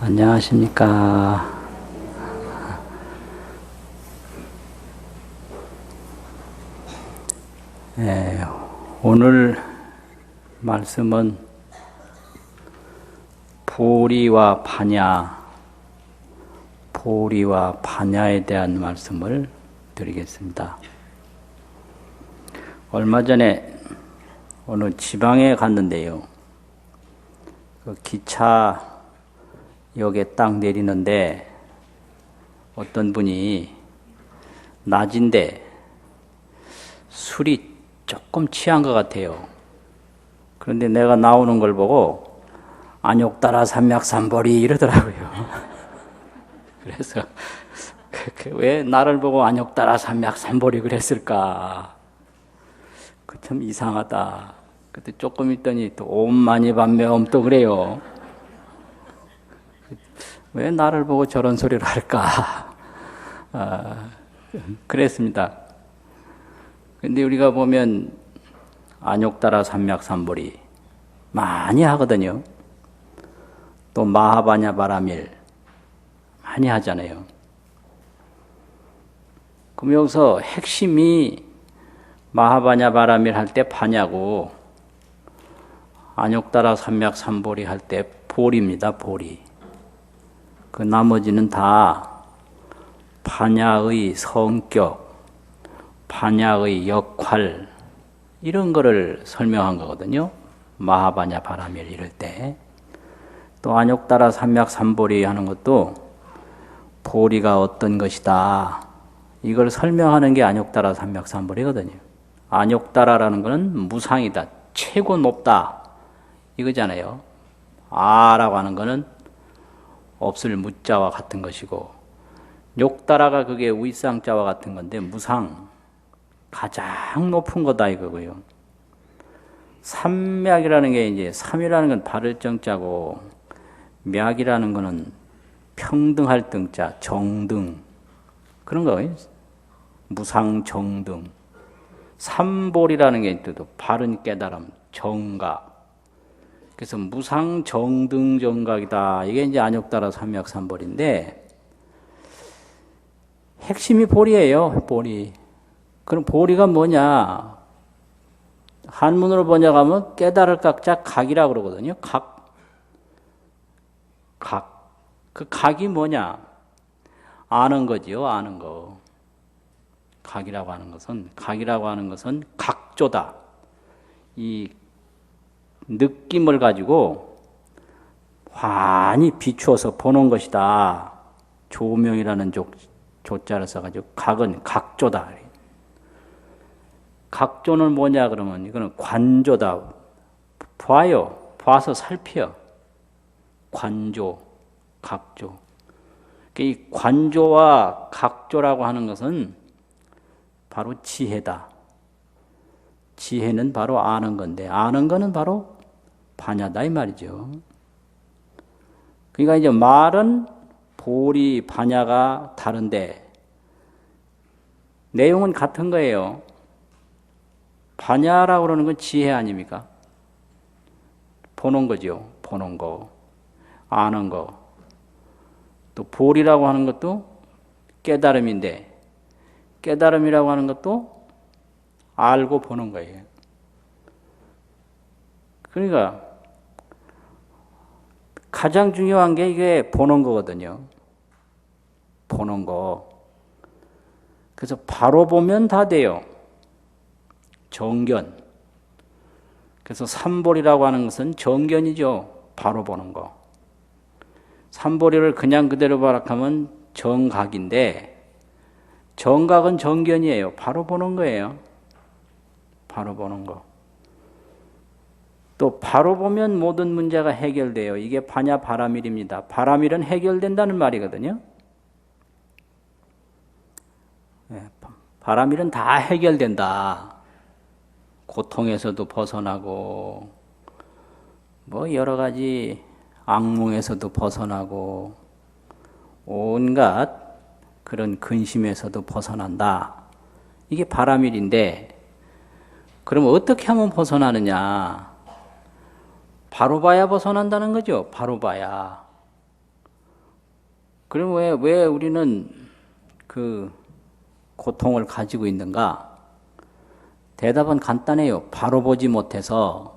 안녕하십니까. 예, 오늘 말씀은 보리와 반야에 대한 말씀을 드리겠습니다. 얼마 전에 어느 지방에 갔는데요. 그 기차역에 딱 내리는데 어떤 분이 낮인데 술이 조금 취한 것 같아요. 그런데 내가 나오는 걸 보고 안욕따라 삼맥삼보리 이러더라고요. 그래서 왜 나를 보고 안욕따라 삼맥삼보리 그랬을까? 그 참 이상하다. 그때 조금 있더니 또 옴마니밤매옴 또 그래요. 왜 나를 보고 저런 소리를 할까? 그랬습니다. 근데 우리가 보면 안욕따라 삼맥삼보리 많이 하거든요. 또 마하바냐 바라밀 많이 하잖아요. 그럼 여기서 핵심이 마하바냐 바라밀 할 때 바냐고 안욕따라 삼맥삼보리 할 때 보리입니다. 보리. 그 나머지는 다 바냐의 성격, 바냐의 역할 이런 거를 설명한 거거든요. 마하바냐 바라밀 이럴 때. 또 안욕따라 삼맥삼보리 하는 것도 보리가 어떤 것이다. 이걸 설명하는 게 안욕따라 삼맥삼보리거든요. 안욕따라라는 것은 무상이다. 최고 높다. 이거잖아요. 아라고 하는 것은 없을 무자와 같은 것이고 욕따라가 그게 위상자와 같은 건데 무상. 가장 높은 거다 이거고요. 삼맥이라는 게 이제 삼이라는 건 바를 정자고 맥이라는 거는 평등할 등자, 정등 그런 거예요. 무상 정등. 삼볼이라는 게 또 바른 깨달음, 정각. 그래서 무상 정등 정각이다. 이게 이제 안욕따라 삼맥삼볼인데 핵심이 보리예요. 보리. 그럼 보리가 뭐냐? 한문으로 번역하면 깨달을 각자 각이라고 그러거든요. 각. 그 각이 뭐냐? 아는 거지요. 아는 거. 각이라고 하는 것은 각조다. 이 느낌을 가지고 환히 비추어서 보는 것이다. 조명이라는 조자를 써가지고 각은 각조다. 각조는 뭐냐 그러면 이거는 관조다. 봐요. 봐서 살펴. 관조, 각조. 이 관조와 각조라고 하는 것은 바로 지혜다. 지혜는 바로 아는 건데 아는 거는 바로 반야다 이 말이죠. 그러니까 이제 말은 보리, 반야가 다른데 내용은 같은 거예요. 반야라고 그러는 건 지혜 아닙니까? 보는 거죠. 보는 거. 아는 거. 또 보리라고 하는 것도 깨달음인데 깨달음이라고 하는 것도 알고 보는 거예요. 그러니까 가장 중요한 게 이게 보는 거거든요. 보는 거. 그래서 바로 보면 다 돼요. 정견. 그래서 삼볼이라고 하는 것은 정견이죠. 바로 보는 거. 삼볼이를 그냥 그대로 바락하면 정각인데 정각은 정견이에요. 바로 보는 거예요. 바로 보는 거. 또 바로 보면 모든 문제가 해결돼요. 이게 반야 바라밀입니다. 바라밀은 해결된다는 말이거든요. 바라밀은 다 해결된다. 고통에서도 벗어나고 뭐 여러 가지 악몽에서도 벗어나고 온갖 그런 근심에서도 벗어난다. 이게 바라밀인데 그럼 어떻게 하면 벗어나느냐? 바로 봐야 벗어난다는 거죠. 바로 봐야. 그럼 왜 우리는 그 고통을 가지고 있는가? 대답은 간단해요. 바로 보지 못해서.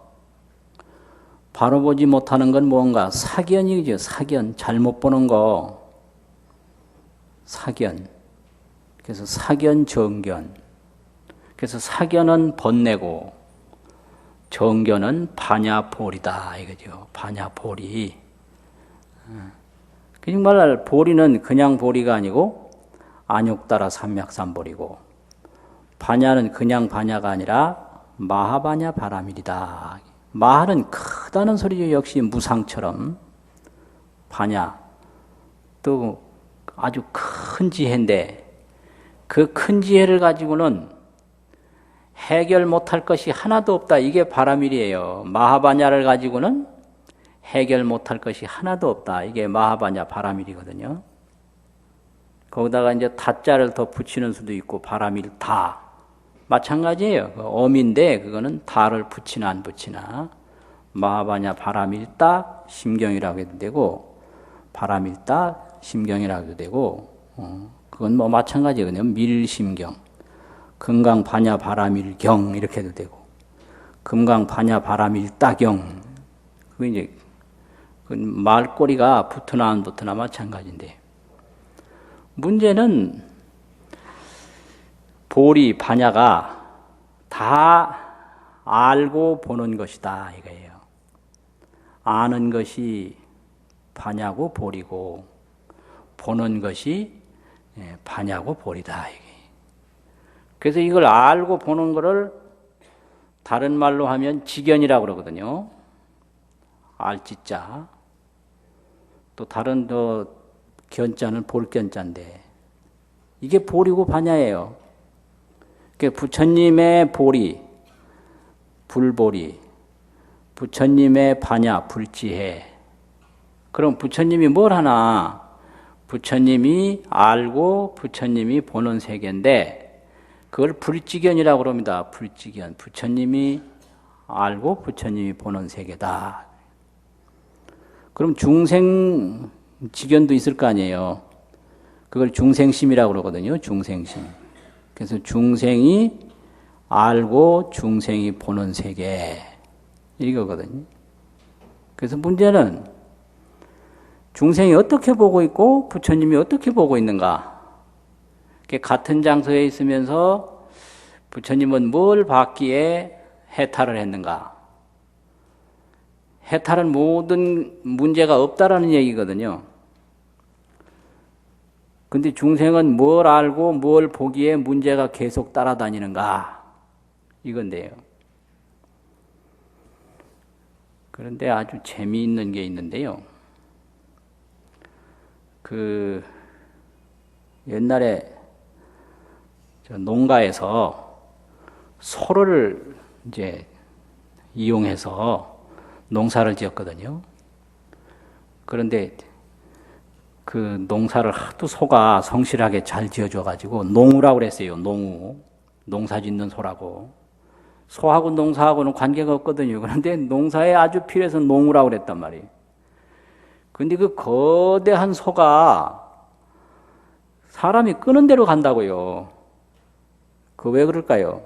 바로 보지 못하는 건 뭔가? 사견이죠. 사견. 잘못 보는 거. 사견. 그래서 사견, 정견. 그래서 사견은 번뇌고 정견은 반야볼이다 이거죠. 반야볼이. 그 정말 보리는 그냥 보리가 아니고 안욕따라 삼맥삼보리고, 반야는 그냥 반야가 아니라 마하반야 바라밀이다. 마하는 크다는 소리죠. 역시 무상처럼. 반야 또 아주 큰 지혜인데, 그 큰 지혜를 가지고는 해결 못할 것이 하나도 없다. 이게 바라밀이에요. 마하반야를 가지고는 해결 못할 것이 하나도 없다. 이게 마하반야 바라밀이거든요. 거기다가 이제 다자를 더 붙이는 수도 있고, 바라밀 다. 마찬가지예요. 엄인데 그거는 다를 붙이나 안 붙이나. 마하반야 바라밀 따 심경이라고 해도 되고, 바라밀 따 심경이라고 해도 되고, 그건 뭐 마찬가지거든요. 밀심경. 금강 반야 바라밀경 이렇게 해도 되고, 금강 반야 바라밀 따경. 그 이제 그 말꼬리가 붙으나 안 붙으나 마찬가지인데, 문제는 보리 반야가 다 알고 보는 것이다 이거예요. 아는 것이 반야고 보리고, 보는 것이 반야고 보리다 이게. 그래서 이걸 알고 보는 것을 다른 말로 하면 지견이라고 그러거든요. 알지자. 또 다른 더 견자는 볼견자인데, 이게 보리고 반야예요. 부처님의 보리, 불보리, 부처님의 반야, 불지혜. 그럼 부처님이 뭘 하나? 부처님이 알고 부처님이 보는 세계인데, 그걸 불지견이라고 그럽니다. 불지견. 부처님이 알고 부처님이 보는 세계다. 그럼 중생 지견도 있을 거 아니에요. 그걸 중생심이라고 그러거든요. 중생심. 그래서 중생이 알고 중생이 보는 세계, 이거거든요. 그래서 문제는 중생이 어떻게 보고 있고 부처님이 어떻게 보고 있는가. 같은 장소에 있으면서 부처님은 뭘 봤기에 해탈을 했는가. 해탈은 모든 문제가 없다라는 얘기거든요. 근데 중생은 뭘 알고 뭘 보기에 문제가 계속 따라다니는가, 이건데요. 그런데 아주 재미있는 게 있는데요. 그 옛날에 저 농가에서 소를 이제 이용해서 농사를 지었거든요. 그런데 그 농사를 하도 소가 성실하게 잘 지어줘가지고 농우라고 그랬어요. 농우. 농사 짓는 소라고. 소하고 농사하고는 관계가 없거든요. 그런데 농사에 아주 필요해서 농우라고 그랬단 말이에요. 근데 그 거대한 소가 사람이 끄는 대로 간다고요. 그 왜 그럴까요?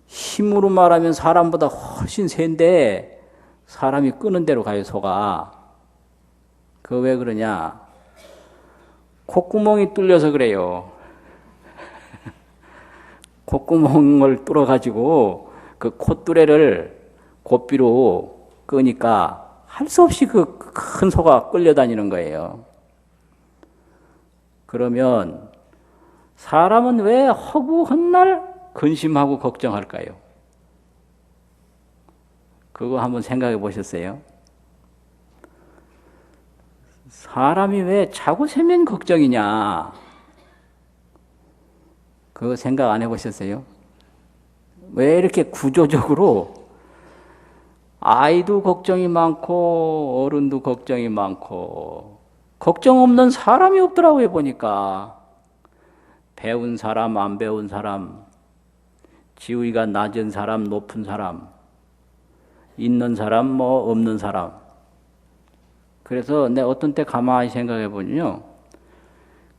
힘으로 말하면 사람보다 훨씬 센데 사람이 끄는 대로 가요, 소가. 그 왜 그러냐? 콧구멍이 뚫려서 그래요. 콧구멍을 뚫어가지고 그 콧뚜레를 고삐로 끄니까 할 수 없이 그 큰 소가 끌려다니는 거예요. 그러면 사람은 왜 허구한 날 근심하고 걱정할까요? 그거 한번 생각해 보셨어요? 사람이 왜 자고 세면 걱정이냐? 그거 생각 안 해보셨어요? 왜 이렇게 구조적으로 아이도 걱정이 많고 어른도 걱정이 많고, 걱정 없는 사람이 없더라고요. 보니까 배운 사람 안 배운 사람, 지위가 낮은 사람 높은 사람, 있는 사람 뭐 없는 사람, 그래서 내 어떤 때 가만히 생각해 보면요.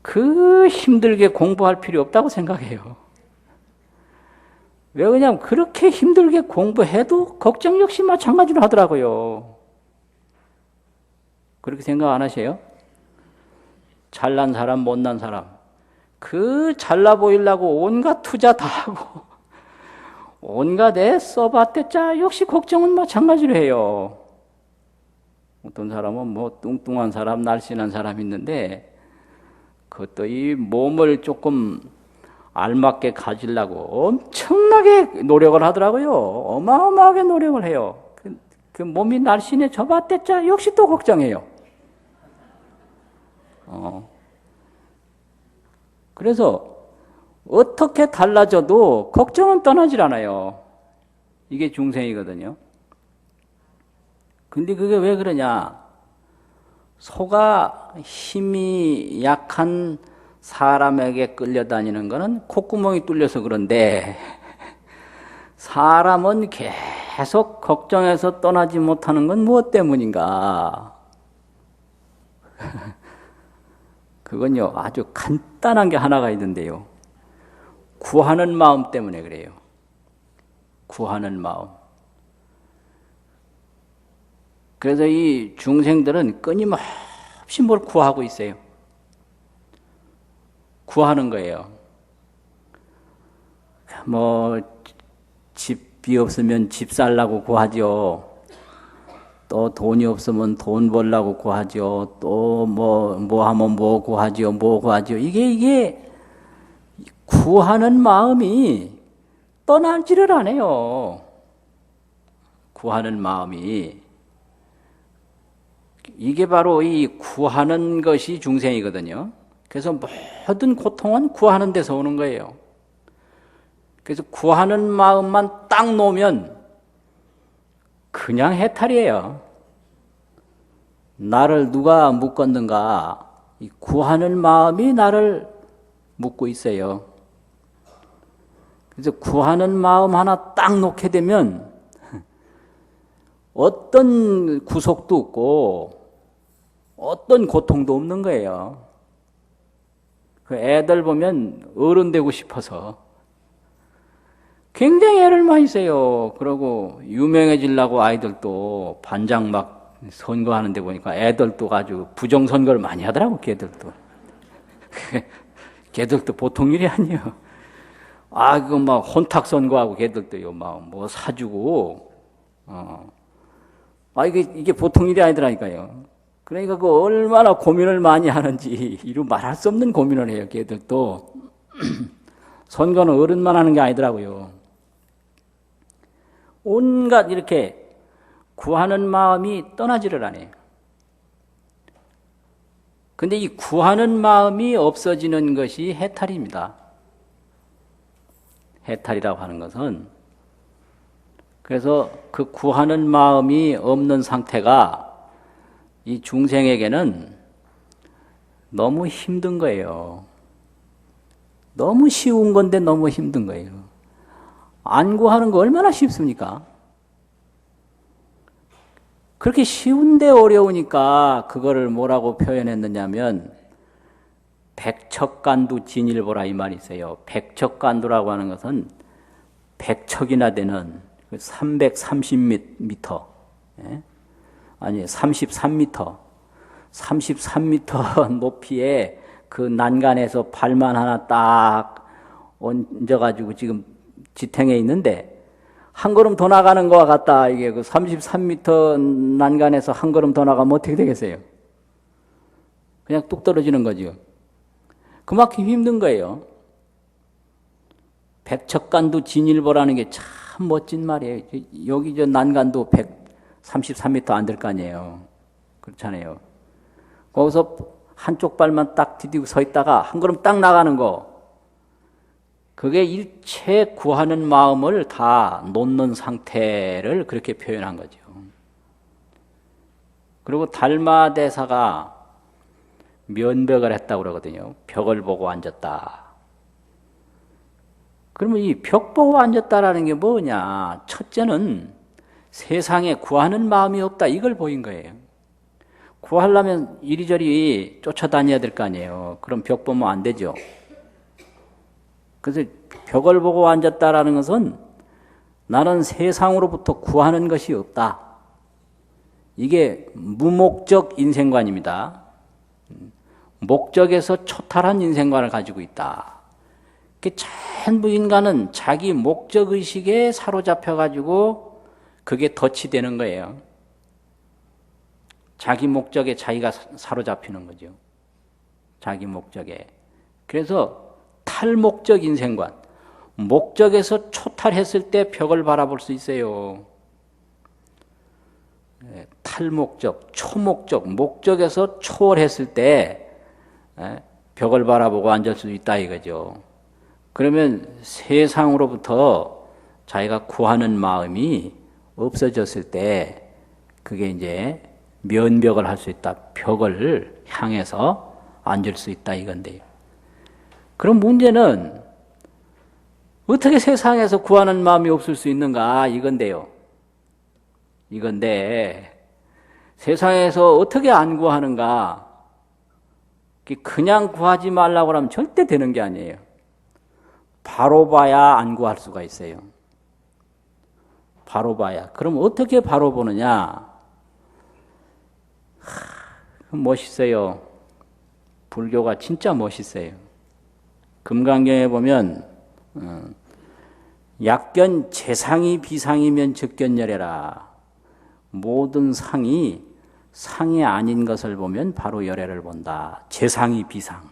그 힘들게 공부할 필요 없다고 생각해요. 왜 그러냐면 그렇게 힘들게 공부해도 걱정 역시 마찬가지로 하더라고요. 그렇게 생각 안 하세요? 잘난 사람, 못난 사람. 그 잘나 보이려고 온갖 투자 다 하고 온갖 애 써봤댔자 역시 걱정은 마찬가지로 해요. 어떤 사람은 뭐 뚱뚱한 사람, 날씬한 사람 있는데 그것도 이 몸을 조금 알맞게 가지려고 엄청나게 노력을 하더라고요. 어마어마하게 노력을 해요. 그 몸이 날씬해져 봤댔자 역시 또 걱정해요. 그래서 어떻게 달라져도 걱정은 떠나질 않아요. 이게 중생이거든요. 근데 그게 왜 그러냐? 소가 힘이 약한 사람에게 끌려다니는 것은 콧구멍이 뚫려서 그런데 사람은 계속 걱정해서 떠나지 못하는 건 무엇 때문인가? 그건요, 아주 간단한 게 하나가 있는데요. 구하는 마음 때문에 그래요. 구하는 마음. 그래서 이 중생들은 끊임없이 뭘 구하고 있어요. 구하는 거예요. 뭐 집이 없으면 집 살라고 구하죠. 또 돈이 없으면 돈 벌라고 구하죠. 또 뭐 하면 뭐 구하죠. 뭐 구하죠. 이게 구하는 마음이 떠나지를 않아요. 구하는 마음이. 이게 바로 이 구하는 것이 중생이거든요. 그래서 모든 고통은 구하는 데서 오는 거예요. 그래서 구하는 마음만 딱 놓으면 그냥 해탈이에요. 나를 누가 묶었는가? 이 구하는 마음이 나를 묶고 있어요. 그래서 구하는 마음 하나 딱 놓게 되면 어떤 구속도 없고 어떤 고통도 없는 거예요. 그 애들 보면 어른 되고 싶어서 굉장히 애를 많이 써요. 그러고 유명해지려고 아이들도 반장 막 선거하는데 보니까 애들도 아주 부정선거를 많이 하더라고, 걔들도. 걔들도 보통 일이 아니에요. 그거 막 혼탁 선거하고 걔들도요, 막 뭐 사주고, 이게 보통 일이 아니더라니까요. 그러니까 그 얼마나 고민을 많이 하는지 이루 말할 수 없는 고민을 해요. 걔들도 선거는 어른만 하는 게 아니더라고요. 온갖 이렇게 구하는 마음이 떠나지를 않아요. 근데 이 구하는 마음이 없어지는 것이 해탈입니다. 해탈이라고 하는 것은 그래서 그 구하는 마음이 없는 상태가 이 중생에게는 너무 힘든 거예요. 너무 쉬운 건데 너무 힘든 거예요. 안 구하는 거 얼마나 쉽습니까? 그렇게 쉬운데 어려우니까 그거를 뭐라고 표현했느냐면 백척간두 진일보라 이 말이 있어요. 백척간두라고 하는 것은 백척이나 되는 330m, 아니 33m, 33m 높이에 그 난간에서 발만 하나 딱 얹어가지고 지금 지탱해 있는데 한 걸음 더 나가는 것과 같다. 이게 그 33m 난간에서 한 걸음 더 나가면 어떻게 되겠어요? 그냥 뚝 떨어지는 거죠. 그만큼 힘든 거예요. 백척간두 진일보라는 게 참 멋진 말이에요. 여기 저 난간도 133m 안 될 거 아니에요. 그렇잖아요. 거기서 한쪽 발만 딱 디디고 서 있다가 한 걸음 딱 나가는 거. 그게 일체 구하는 마음을 다 놓는 상태를 그렇게 표현한 거죠. 그리고 달마대사가 면벽을 했다고 그러거든요. 벽을 보고 앉았다. 그러면 이 벽 보고 앉았다라는 게 뭐냐? 첫째는 세상에 구하는 마음이 없다. 이걸 보인 거예요. 구하려면 이리저리 쫓아다녀야 될 거 아니에요. 그럼 벽 보면 안 되죠. 그래서 벽을 보고 앉았다라는 것은 나는 세상으로부터 구하는 것이 없다. 이게 무목적 인생관입니다. 목적에서 초탈한 인생관을 가지고 있다. 전부 인간은 자기 목적의식에 사로잡혀가지고 그게 덫이 되는 거예요. 자기 목적에 자기가 사로잡히는 거죠. 자기 목적에. 그래서 탈목적 인생관. 목적에서 초탈했을 때 벽을 바라볼 수 있어요. 탈목적, 초목적, 목적에서 초월했을 때 벽을 바라보고 앉을 수 있다 이거죠. 그러면 세상으로부터 자기가 구하는 마음이 없어졌을 때 그게 이제 면벽을 할 수 있다. 벽을 향해서 앉을 수 있다 이건데요. 그럼 문제는 어떻게 세상에서 구하는 마음이 없을 수 있는가 이건데요. 이건데 세상에서 어떻게 안 구하는가? 그냥 구하지 말라고 하면 절대 되는 게 아니에요. 바로 봐야 안 구할 수가 있어요. 바로 봐야. 그럼 어떻게 바로 보느냐? 멋있어요. 불교가 진짜 멋있어요. 금강경에 보면 약견 재상이 비상이면 즉견열애라. 모든 상이 상이 아닌 것을 보면 바로 열애를 본다. 재상이 비상.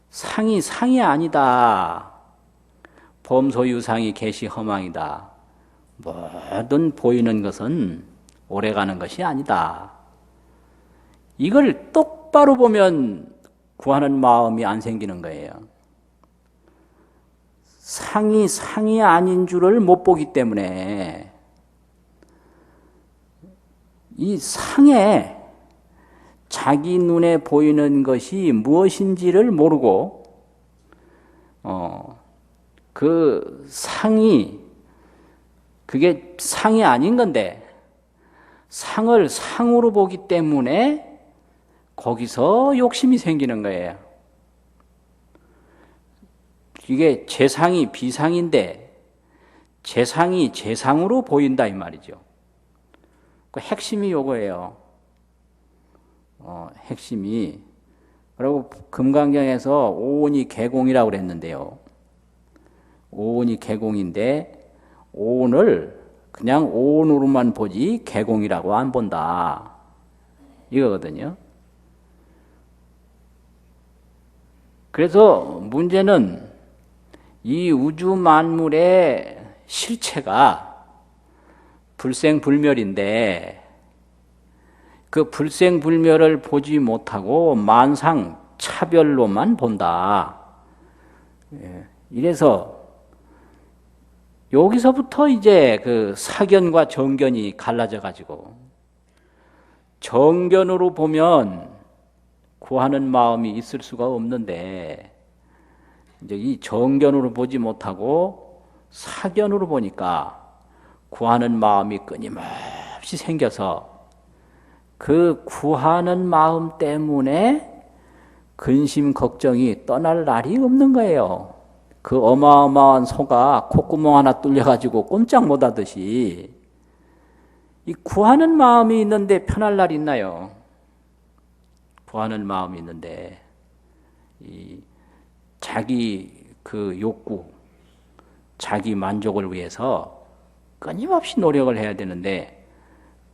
상이 상이 아니다. 범소유상이 개시 허망이다. 모든 보이는 것은 오래가는 것이 아니다. 이걸 똑바로 보면 구하는 마음이 안 생기는 거예요. 상이 상이 아닌 줄을 못 보기 때문에 이 상에 자기 눈에 보이는 것이 무엇인지를 모르고 그 상이 그게 상이 아닌 건데 상을 상으로 보기 때문에 거기서 욕심이 생기는 거예요. 이게 재상이 비상인데 재상이 재상으로 보인다 이 말이죠. 그 핵심이 요거예요. 핵심이. 그리고 금강경에서 오온이 개공이라고 그랬는데요. 오온이 개공인데 오온을 그냥 오온으로만 보지 개공이라고 안 본다. 이거거든요. 그래서 문제는 이 우주 만물의 실체가 불생불멸인데 그 불생불멸을 보지 못하고 만상 차별로만 본다. 이래서 여기서부터 이제 그 사견과 정견이 갈라져 가지고 정견으로 보면 구하는 마음이 있을 수가 없는데 이제 이 정견으로 보지 못하고 사견으로 보니까 구하는 마음이 끊임없이 생겨서 그 구하는 마음 때문에 근심 걱정이 떠날 날이 없는 거예요. 그 어마어마한 소가 콧구멍 하나 뚫려가지고 꼼짝 못하듯이 이 구하는 마음이 있는데 편할 날이 있나요? 구하는 마음이 있는데 이 자기 그 욕구, 자기 만족을 위해서 끊임없이 노력을 해야 되는데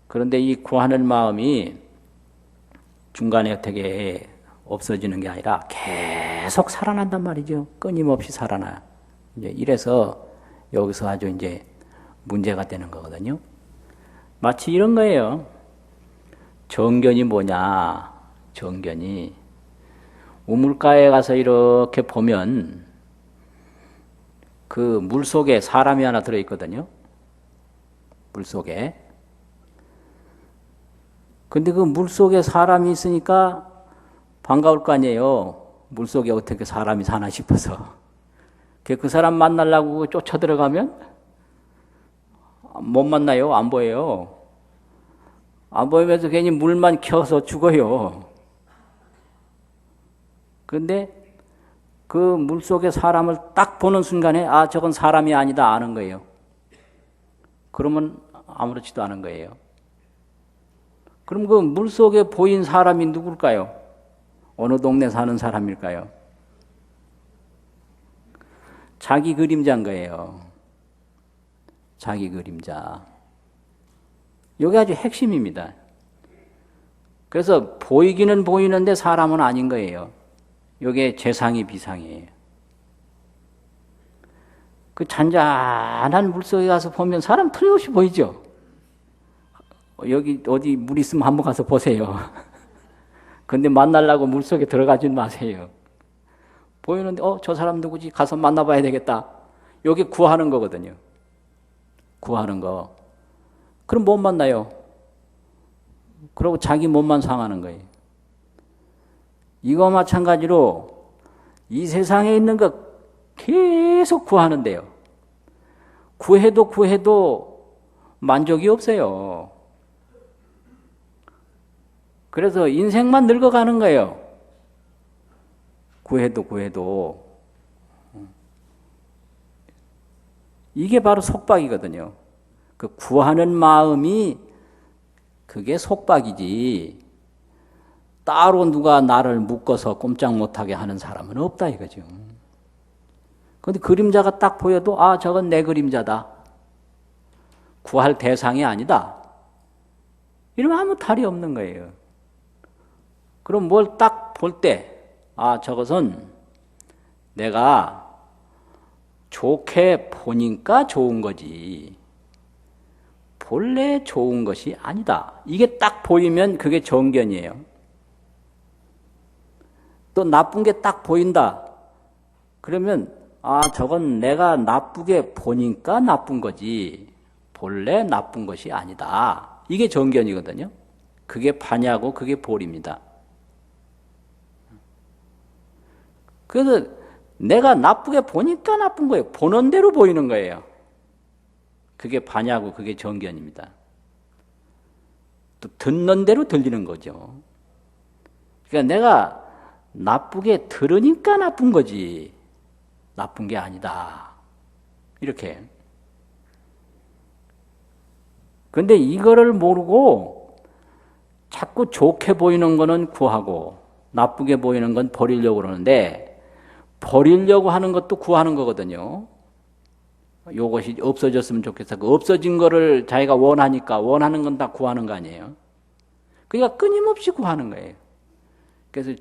그런데 이 구하는 마음이 중간에 어떻게 없어지는 게 아니라 계속 살아난단 말이죠. 끊임없이 살아나요. 이제 이래서 여기서 아주 이제 문제가 되는 거거든요. 마치 이런 거예요. 정견이 뭐냐? 정견이 우물가에 가서 이렇게 보면 그 물속에 사람이 하나 들어있거든요. 물속에. 근데 그 물속에 사람이 있으니까 반가울 거 아니에요. 물속에 어떻게 사람이 사나 싶어서. 그 사람 만나려고 쫓아 들어가면 못 만나요. 안 보여요. 안 보이면서 괜히 물만 켜서 죽어요. 근데 그 물속에 사람을 딱 보는 순간에 아, 저건 사람이 아니다 아는 거예요. 그러면 아무렇지도 않은 거예요. 그럼 그 물속에 보인 사람이 누굴까요? 어느 동네 사는 사람일까요? 자기 그림자인 거예요. 자기 그림자. 이게 아주 핵심입니다. 그래서 보이기는 보이는데 사람은 아닌 거예요. 이게 재상이 비상이에요. 그 잔잔한 물속에 가서 보면 사람 틀림없이 보이죠? 여기 어디 물 있으면 한번 가서 보세요. 근데 만나려고 물속에 들어가진 마세요. 보이는데 저 사람 누구지? 가서 만나봐야 되겠다. 이게 구하는 거거든요. 구하는 거. 그럼 못 만나요. 그러고 자기 몸만 상하는 거예요. 이거 마찬가지로 이 세상에 있는 거 계속 구하는데요. 구해도 만족이 없어요. 그래서 인생만 늙어가는 거예요. 구해도. 이게 바로 속박이거든요. 그 구하는 마음이 그게 속박이지. 따로 누가 나를 묶어서 꼼짝 못하게 하는 사람은 없다 이거죠. 그런데 그림자가 딱 보여도 아, 저건 내 그림자다. 구할 대상이 아니다. 이러면 아무 탈이 없는 거예요. 그럼 뭘 딱 볼 때 아, 저것은 내가 좋게 보니까 좋은 거지. 본래 좋은 것이 아니다. 이게 딱 보이면 그게 정견이에요. 또 나쁜 게 딱 보인다. 그러면 아, 저건 내가 나쁘게 보니까 나쁜 거지. 본래 나쁜 것이 아니다. 이게 정견이거든요. 그게 파냐고 그게 볼입니다. 그래서 내가 나쁘게 보니까 나쁜 거예요. 보는 대로 보이는 거예요. 그게 파냐고 그게 정견입니다. 또 듣는 대로 들리는 거죠. 그러니까 내가 나쁘게 들으니까 나쁜 거지 나쁜 게 아니다. 이렇게. 그런데 이거를 모르고 자꾸 좋게 보이는 거는 구하고 나쁘게 보이는 건 버리려고 그러는데 버리려고 하는 것도 구하는 거거든요. 이것이 없어졌으면 좋겠어. 그 없어진 거를 자기가 원하니까 원하는 건 다 구하는 거 아니에요. 그러니까 끊임없이 구하는 거예요. 그래서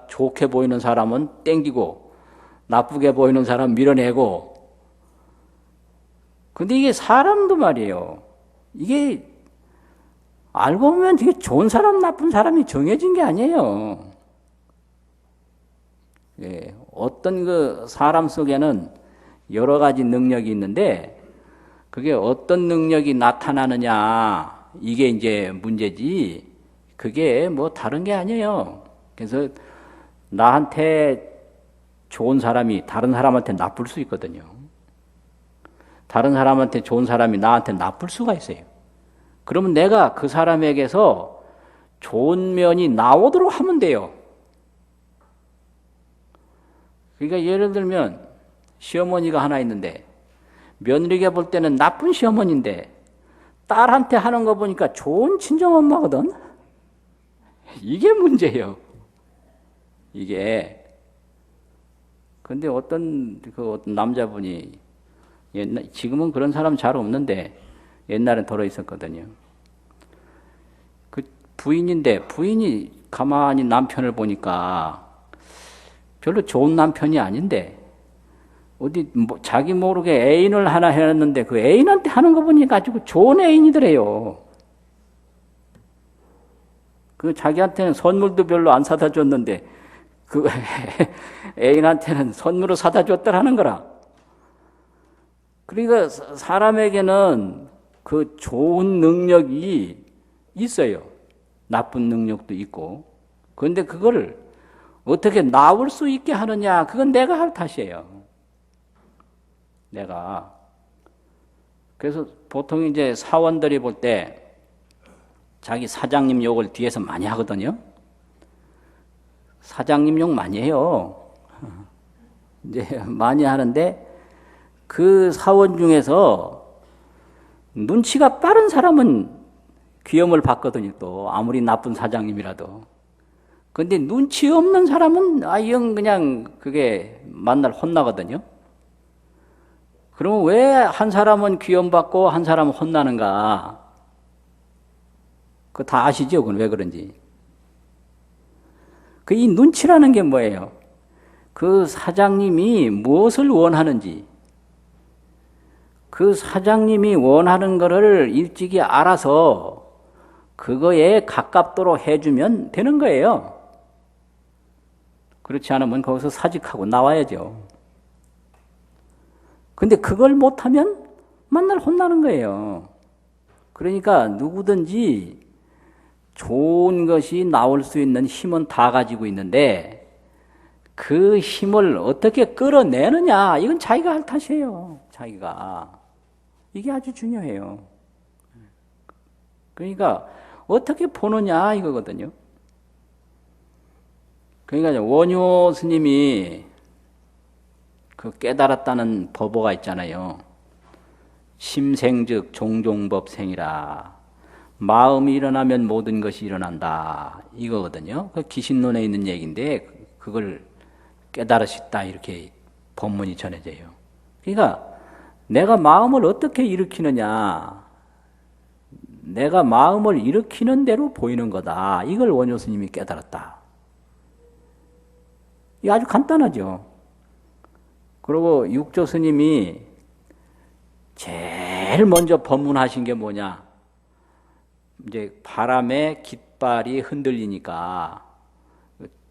좋게 보이는 사람은 땡기고 나쁘게 보이는 사람 밀어내고. 근데 이게 사람도 말이에요. 이게 알고 보면 되게 좋은 사람 나쁜 사람이 정해진 게 아니에요. 예, 어떤 그 사람 속에는 여러 가지 능력이 있는데 그게 어떤 능력이 나타나느냐 이게 이제 문제지 그게 뭐 다른 게 아니에요. 그래서 나한테 좋은 사람이 다른 사람한테 나쁠 수 있거든요. 다른 사람한테 좋은 사람이 나한테 나쁠 수가 있어요. 그러면 내가 그 사람에게서 좋은 면이 나오도록 하면 돼요. 그러니까 예를 들면 시어머니가 하나 있는데 며느리가 볼 때는 나쁜 시어머니인데 딸한테 하는 거 보니까 좋은 친정엄마거든. 이게 문제예요. 이게. 근데 어떤 남자분이 지금은 그런 사람 잘 없는데 옛날엔 덜어 있었거든요. 그 부인인데 부인이 가만히 남편을 보니까 별로 좋은 남편이 아닌데 어디 자기 모르게 애인을 하나 해놨는데 그 애인한테 하는 거 보니까 아주 좋은 애인이더래요. 그 자기한테는 선물도 별로 안 사다 줬는데 그 애인한테는 선물을 사다 줬더라는 거라. 그러니까 사람에게는 그 좋은 능력이 있어요. 나쁜 능력도 있고. 그런데 그거를 어떻게 나올 수 있게 하느냐, 그건 내가 할 탓이에요. 내가. 그래서 보통 이제 사원들이 볼 때 자기 사장님 욕을 뒤에서 많이 하거든요. 사장님 욕 많이 해요. 이제 많이 하는데 그 사원 중에서 눈치가 빠른 사람은 귀염을 받거든요. 또 아무리 나쁜 사장님이라도. 근데 눈치 없는 사람은 영 그냥 그게 만날 혼나거든요. 그러면 왜 한 사람은 귀염 받고 한 사람은 혼나는가? 그거 다 아시죠? 그건 왜 그런지. 이 눈치라는 게 뭐예요? 그 사장님이 무엇을 원하는지, 그 사장님이 원하는 거를 일찍이 알아서 그거에 가깝도록 해주면 되는 거예요. 그렇지 않으면 거기서 사직하고 나와야죠. 근데 그걸 못하면 만날 혼나는 거예요. 그러니까 누구든지 좋은 것이 나올 수 있는 힘은 다 가지고 있는데 그 힘을 어떻게 끌어내느냐, 이건 자기가 할 탓이에요. 자기가. 이게 아주 중요해요. 그러니까 어떻게 보느냐 이거거든요. 그러니까 원효 스님이 그 깨달았다는 법어가 있잖아요. 심생즉 종종법생이라. 마음이 일어나면 모든 것이 일어난다. 이거거든요. 그 기신론에 있는 얘기인데 그걸 깨달으셨다 이렇게 법문이 전해져요. 그러니까 내가 마음을 어떻게 일으키느냐, 내가 마음을 일으키는 대로 보이는 거다. 이걸 원효 스님이 깨달았다. 이게 아주 간단하죠. 그리고 육조 스님이 제일 먼저 법문하신 게 뭐냐? 이제 바람에 깃발이 흔들리니까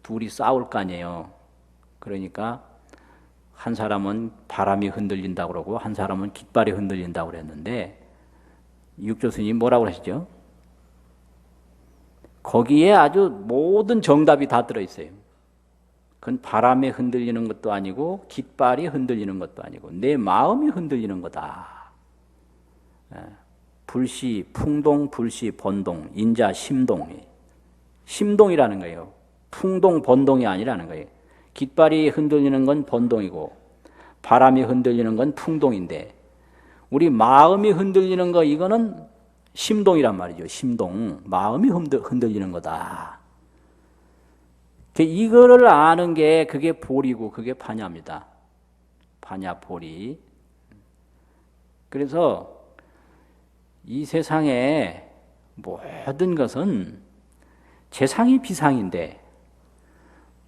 둘이 싸울 거 아니에요. 그러니까 한 사람은 바람이 흔들린다고 그러고 한 사람은 깃발이 흔들린다고 그랬는데 육조 스님이 뭐라고 하시죠? 거기에 아주 모든 정답이 다 들어있어요. 그건 바람에 흔들리는 것도 아니고 깃발이 흔들리는 것도 아니고 내 마음이 흔들리는 거다. 불시, 풍동, 불시, 번동, 인자, 심동. 심동이라는 거예요. 풍동, 번동이 아니라는 거예요. 깃발이 흔들리는 건 번동이고 바람이 흔들리는 건 풍동인데 우리 마음이 흔들리는 거 이거는 심동이란 말이죠. 심동. 마음이 흔들리는 거다. 이거를 아는 게 그게 보리고 그게 파냐입니다. 파냐, 보리. 그래서 이 세상에 모든 것은 재상이 비상인데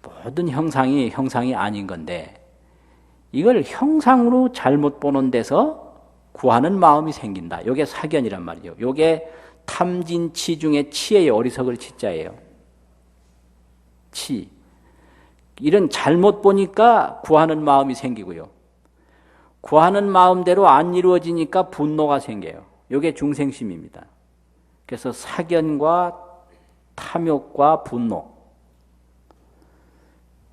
모든 형상이 형상이 아닌 건데 이걸 형상으로 잘못 보는 데서 구하는 마음이 생긴다. 이게 사견이란 말이죠. 이게 탐진치 중에 치예요. 어리석을 치자예요. 치. 이런 잘못 보니까 구하는 마음이 생기고요. 구하는 마음대로 안 이루어지니까 분노가 생겨요. 이게 중생심입니다. 그래서 사견과 탐욕과 분노.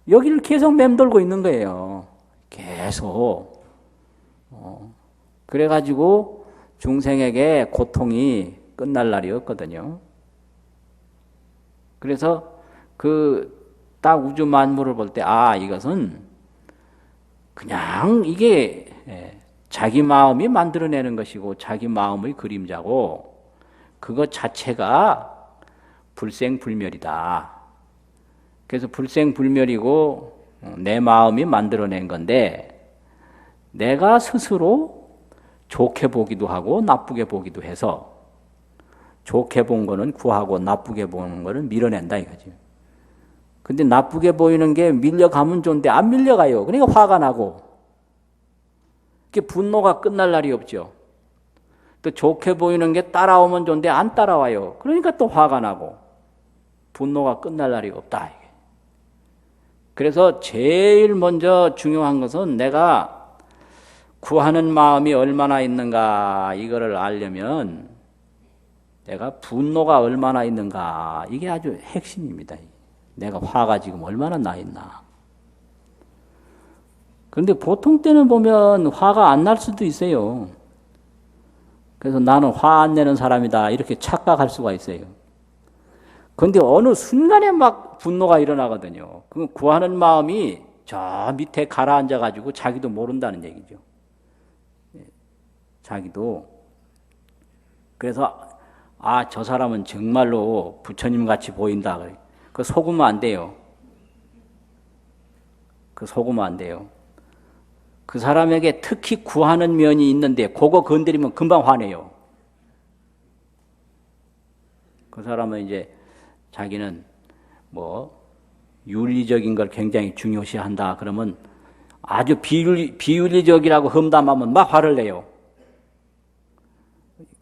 여기를 계속 맴돌고 있는 거예요. 계속. 그래가지고 중생에게 고통이 끝날 날이 없거든요. 그래서 딱 우주 만물을 볼 때, 이것은 그냥 이게 자기 마음이 만들어내는 것이고 자기 마음의 그림자고 그것 자체가 불생불멸이다. 그래서 불생불멸이고 내 마음이 만들어낸 건데 내가 스스로 좋게 보기도 하고 나쁘게 보기도 해서 좋게 본 거는 구하고 나쁘게 보는 거는 밀어낸다 이거지. 근데 나쁘게 보이는 게 밀려가면 좋은데 안 밀려가요. 그러니까 화가 나고 분노가 끝날 날이 없죠. 또 좋게 보이는 게 따라오면 좋은데 안 따라와요. 그러니까 또 화가 나고 분노가 끝날 날이 없다. 그래서 제일 먼저 중요한 것은 내가 구하는 마음이 얼마나 있는가 이거를 알려면 내가 분노가 얼마나 있는가 이게 아주 핵심입니다. 내가 화가 지금 얼마나 나 있나. 그런데 보통 때는 보면 화가 안 날 수도 있어요. 그래서 나는 화 안 내는 사람이다 이렇게 착각할 수가 있어요. 그런데 어느 순간에 막 분노가 일어나거든요. 그 구하는 마음이 저 밑에 가라앉아 가지고 자기도 모른다는 얘기죠. 자기도. 그래서 아, 저 사람은 정말로 부처님 같이 보인다. 그 속으면 안 돼요. 그 속으면 안 돼요. 그 사람에게 특히 구하는 면이 있는데 그거 건드리면 금방 화내요. 그 사람은 이제 자기는 뭐 윤리적인 걸 굉장히 중요시한다. 그러면 아주 비윤리적이라고 험담하면 막 화를 내요.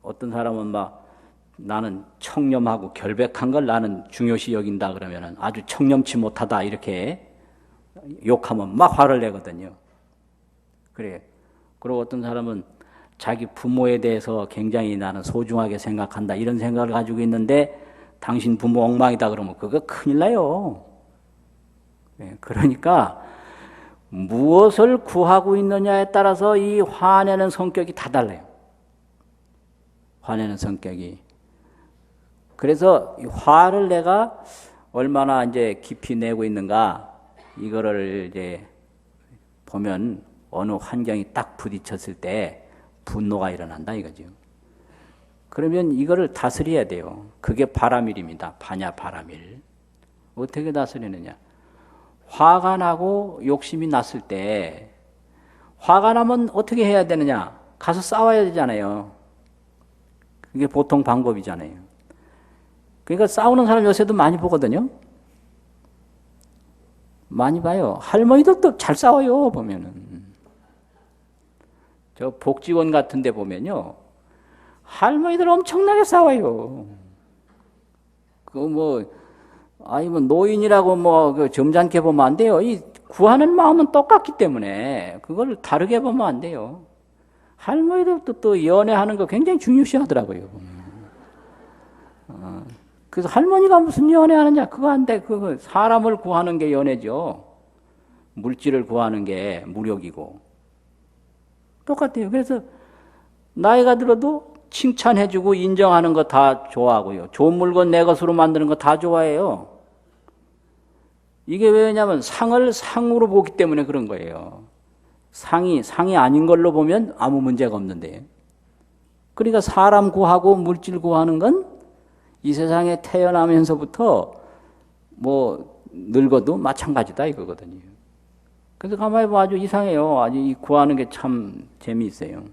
어떤 사람은 막 나는 청렴하고 결백한 걸 나는 중요시 여긴다 그러면은 아주 청렴치 못하다 이렇게 욕하면 막 화를 내거든요. 그래. 그리고 어떤 사람은 자기 부모에 대해서 굉장히 나는 소중하게 생각한다 이런 생각을 가지고 있는데 당신 부모 엉망이다 그러면 그거 큰일 나요. 그러니까 무엇을 구하고 있느냐에 따라서 이 화내는 성격이 다 달라요. 화내는 성격이. 그래서 화를 내가 얼마나 이제 깊이 내고 있는가 이거를 이제 보면 어느 환경이 딱 부딪혔을 때 분노가 일어난다 이거죠. 그러면 이거를 다스려야 돼요. 그게 바라밀입니다. 반야 바라밀. 어떻게 다스리느냐? 화가 나고 욕심이 났을 때 화가 나면 어떻게 해야 되느냐? 가서 싸워야 되잖아요. 그게 보통 방법이잖아요. 그러니까 싸우는 사람 요새도 많이 보거든요. 많이 봐요. 할머니들도 잘 싸워요, 보면은. 저 복지원 같은 데 보면요. 할머니들 엄청나게 싸워요. 뭐 노인이라고 그 점잖게 보면 안 돼요. 이 구하는 마음은 똑같기 때문에 그걸 다르게 보면 안 돼요. 할머니들도 또 연애하는 거 굉장히 중요시 하더라고요. 그래서 할머니가 무슨 연애하느냐? 그거 안 돼. 그거 사람을 구하는 게 연애죠. 물질을 구하는 게 무력이고. 똑같아요. 그래서 나이가 들어도 칭찬해주고 인정하는 거 다 좋아하고요. 좋은 물건 내 것으로 만드는 거 다 좋아해요. 이게 왜냐면 상을 상으로 보기 때문에 그런 거예요. 상이 아닌 걸로 보면 아무 문제가 없는데. 그러니까 사람 구하고 물질 구하는 건 이 세상에 태어나면서부터 뭐 늙어도 마찬가지다 이거거든요. 그래서 가만히 보면 아주 이상해요. 아주 이 구하는 게 참 재미있어요.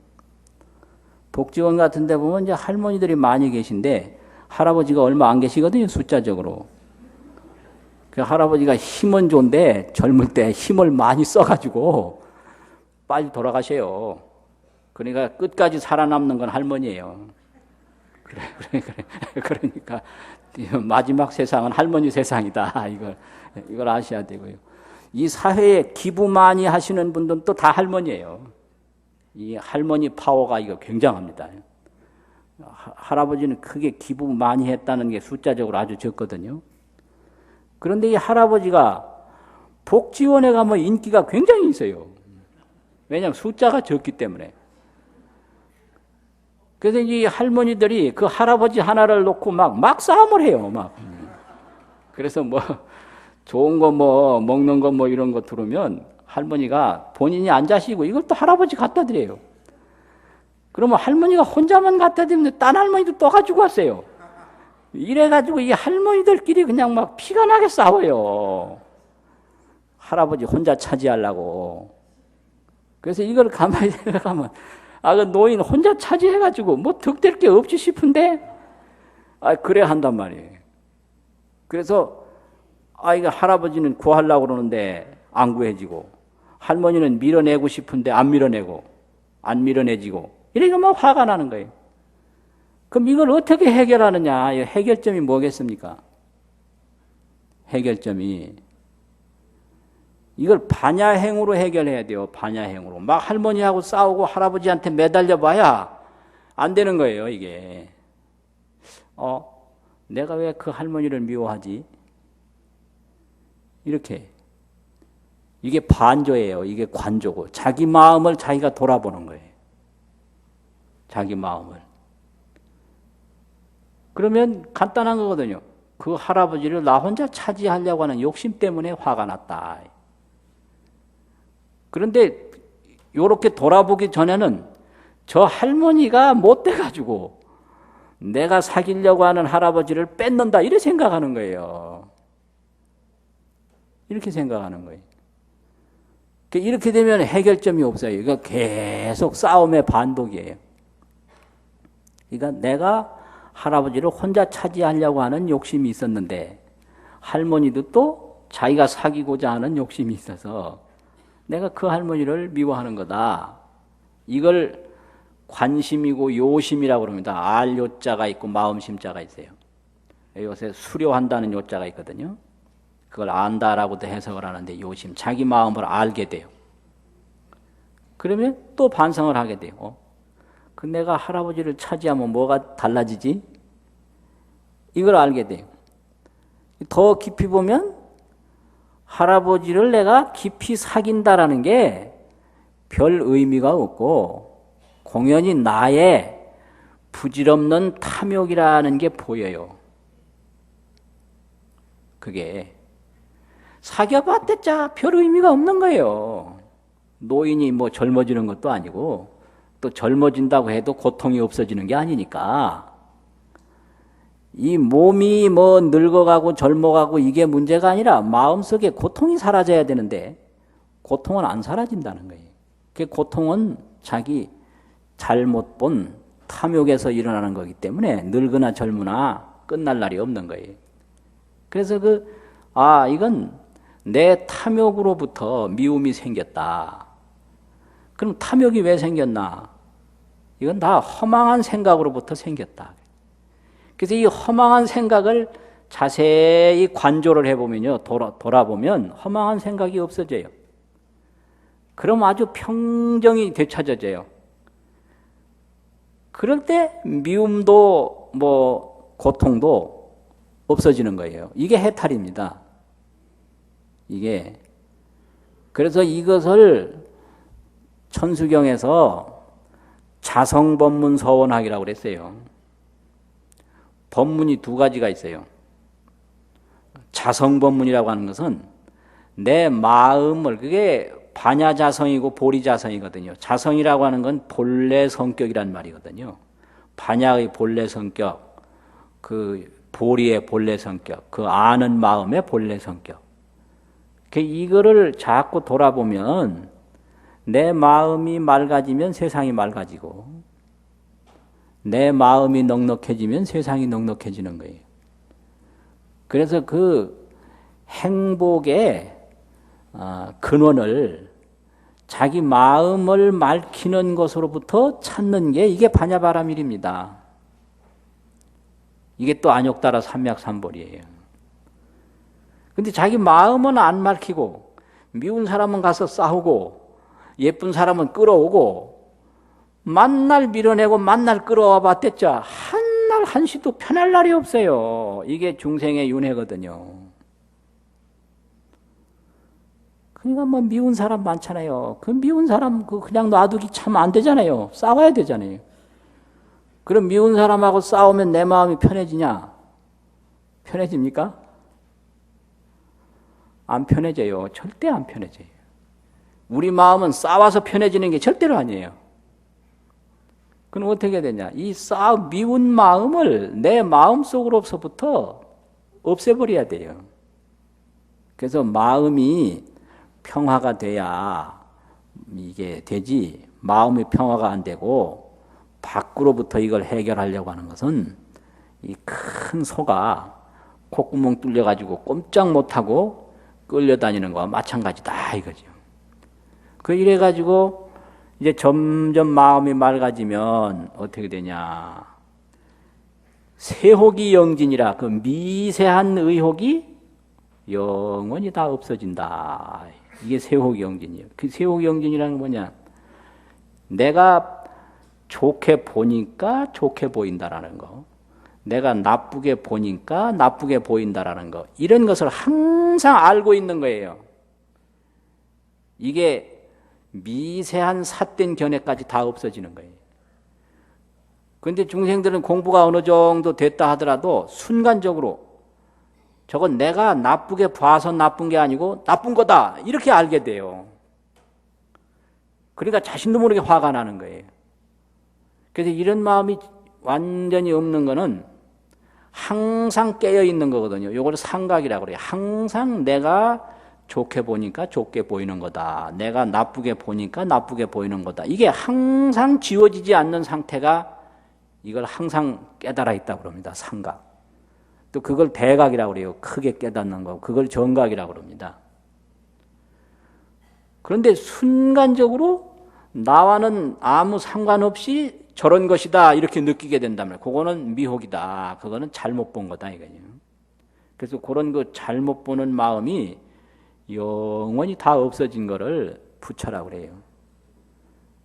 복지원 같은 데 보면 이제 할머니들이 많이 계신데 할아버지가 얼마 안 계시거든요, 숫자적으로. 그 할아버지가 힘은 좋은데 젊을 때 힘을 많이 써가지고 빨리 돌아가셔요. 그러니까 끝까지 살아남는 건 할머니예요. 그러니까 마지막 세상은 할머니 세상이다. 이걸 아셔야 되고요. 이 사회에 기부 많이 하시는 분들은 또 다 할머니예요. 이 할머니 파워가 이거 굉장합니다. 할아버지는 크게 기부 많이 했다는 게 숫자적으로 아주 적거든요. 그런데 이 할아버지가 복지원에 가면 인기가 굉장히 있어요. 왜냐하면 숫자가 적기 때문에. 그래서 이 할머니들이 그 할아버지 하나를 놓고 막 싸움을 해요. 그래서 좋은 거 먹는 거 이런 거 들으면 할머니가 본인이 안 자시고 이걸 또 할아버지 갖다 드려요. 그러면 할머니가 혼자만 갖다 드리면 딴 할머니도 또 가지고 왔어요. 이래가지고 이 할머니들끼리 그냥 막 피가 나게 싸워요. 할아버지 혼자 차지하려고. 그래서 이걸 가만히 생각하면 그 노인 혼자 차지해가지고 득될 게 없지 싶은데 그래 한단 말이에요. 그래서 이거 할아버지는 구하려고 그러는데 안 구해지고 할머니는 밀어내고 싶은데 안 밀어내고 안 밀어내지고 이러니까 막 화가 나는 거예요. 그럼 이걸 어떻게 해결하느냐? 해결점이 뭐겠습니까? 해결점이 이걸 반야행으로 해결해야 돼요. 반야행으로. 막 할머니하고 싸우고 할아버지한테 매달려 봐야 안 되는 거예요, 이게. 내가 왜 그 할머니를 미워하지? 이렇게. 이게 반조예요. 이게 관조고. 자기 마음을 자기가 돌아보는 거예요. 자기 마음을. 그러면 간단한 거거든요. 그 할아버지를 나 혼자 차지하려고 하는 욕심 때문에 화가 났다. 그런데 요렇게 돌아보기 전에는 저 할머니가 못돼가지고 내가 사귀려고 하는 할아버지를 뺏는다 이렇게 생각하는 거예요. 이렇게 생각하는 거예요. 이렇게 되면 해결점이 없어요. 이거 계속 싸움의 반복이에요. 그러니까 내가 할아버지를 혼자 차지하려고 하는 욕심이 있었는데 할머니도 또 자기가 사귀고자 하는 욕심이 있어서 내가 그 할머니를 미워하는 거다. 이걸 관심이고 요심이라고 그럽니다. 알 요자가 있고 마음심자가 있어요. 요새 수료한다는 요자가 있거든요. 그걸 안다라고도 해석을 하는데 요심, 자기 마음을 알게 돼요. 그러면 또 반성을 하게 돼요. 그 내가 할아버지를 차지하면 뭐가 달라지지? 이걸 알게 돼요. 더 깊이 보면 할아버지를 내가 깊이 사귄다라는 게 별 의미가 없고 공연히 나의 부질없는 탐욕이라는 게 보여요. 그게 사귀어봤자 별 의미가 없는 거예요. 노인이 뭐 젊어지는 것도 아니고 또 젊어진다고 해도 고통이 없어지는 게 아니니까 이 몸이 뭐 늙어가고 젊어가고 이게 문제가 아니라 마음속에 고통이 사라져야 되는데 고통은 안 사라진다는 거예요. 그 고통은 자기 잘못 본 탐욕에서 일어나는 거기 때문에 늙으나 젊으나 끝날 날이 없는 거예요. 그래서 이건 내 탐욕으로부터 미움이 생겼다. 그럼 탐욕이 왜 생겼나? 이건 다 허망한 생각으로부터 생겼다. 그래서 이 허망한 생각을 자세히 관조를 해보면요. 돌아보면 허망한 생각이 없어져요. 그럼 아주 평정이 되찾아져요. 그럴 때 미움도 고통도 없어지는 거예요. 이게 해탈입니다. 이게. 그래서 이것을 천수경에서 자성법문서원학이라고 그랬어요. 법문이 두 가지가 있어요. 자성법문이라고 하는 것은 내 마음을, 그게 반야자성이고 보리자성이거든요. 자성이라고 하는 건 본래 성격이란 말이거든요. 반야의 본래 성격, 그 보리의 본래 성격, 그 아는 마음의 본래 성격. 이거를 자꾸 돌아보면 내 마음이 맑아지면 세상이 맑아지고 내 마음이 넉넉해지면 세상이 넉넉해지는 거예요. 그래서 그 행복의 근원을 자기 마음을 맑히는 것으로부터 찾는 게 이게 반야바라밀입니다. 이게 또 안욕따라 삼맥삼벌이에요. 근데 자기 마음은 안 맑히고 미운 사람은 가서 싸우고 예쁜 사람은 끌어오고 만날 밀어내고 만날 끌어와 봤댔자 한날 한시도 편할 날이 없어요. 이게 중생의 윤회거든요. 그러니까 뭐 미운 사람 많잖아요. 그 미운 사람 그냥 놔두기 참 안 되잖아요. 싸워야 되잖아요. 그럼 미운 사람하고 싸우면 내 마음이 편해지냐? 편해집니까? 안 편해져요. 절대 안 편해져요. 우리 마음은 싸워서 편해지는 게 절대로 아니에요. 그럼 어떻게 되냐? 이 미운 마음을 내 마음속으로서부터 없애버려야 돼요. 그래서 마음이 평화가 돼야 이게 되지, 마음의 평화가 안 되고 밖으로부터 이걸 해결하려고 하는 것은 이 큰 소가 콧구멍 뚫려가지고 꼼짝 못하고 끌려다니는 거와 마찬가지다 이거죠. 이래가지고 이제 점점 마음이 맑아지면 어떻게 되냐? 세혹이 영진이라 그 미세한 의혹이 영원히 다 없어진다. 이게 세혹이 영진이에요. 그 세혹이 영진이라는 건 뭐냐? 내가 좋게 보니까 좋게 보인다라는 거. 내가 나쁘게 보니까 나쁘게 보인다라는 거. 이런 것을 항상 알고 있는 거예요. 이게 미세한 삿된 견해까지 다 없어지는 거예요. 그런데 중생들은 공부가 어느 정도 됐다 하더라도 순간적으로 저건 내가 나쁘게 봐서 나쁜 게 아니고 나쁜 거다. 이렇게 알게 돼요. 그러니까 자신도 모르게 화가 나는 거예요. 그래서 이런 마음이 완전히 없는 거는 항상 깨어 있는 거거든요. 요걸 상각이라고 그래요. 항상 내가 좋게 보니까 좋게 보이는 거다. 내가 나쁘게 보니까 나쁘게 보이는 거다. 이게 항상 지워지지 않는 상태가 이걸 항상 깨달아 있다고 그럽니다. 상각. 또 그걸 대각이라고 그래요. 크게 깨닫는 거. 그걸 정각이라고 그럽니다. 그런데 순간적으로 나와는 아무 상관없이 저런 것이다 이렇게 느끼게 된다면 그거는 미혹이다. 그거는 잘못 본 거다 이거예요. 그래서 그런 거 잘못 보는 마음이 영원히 다 없어진 거를 부처라고 그래요.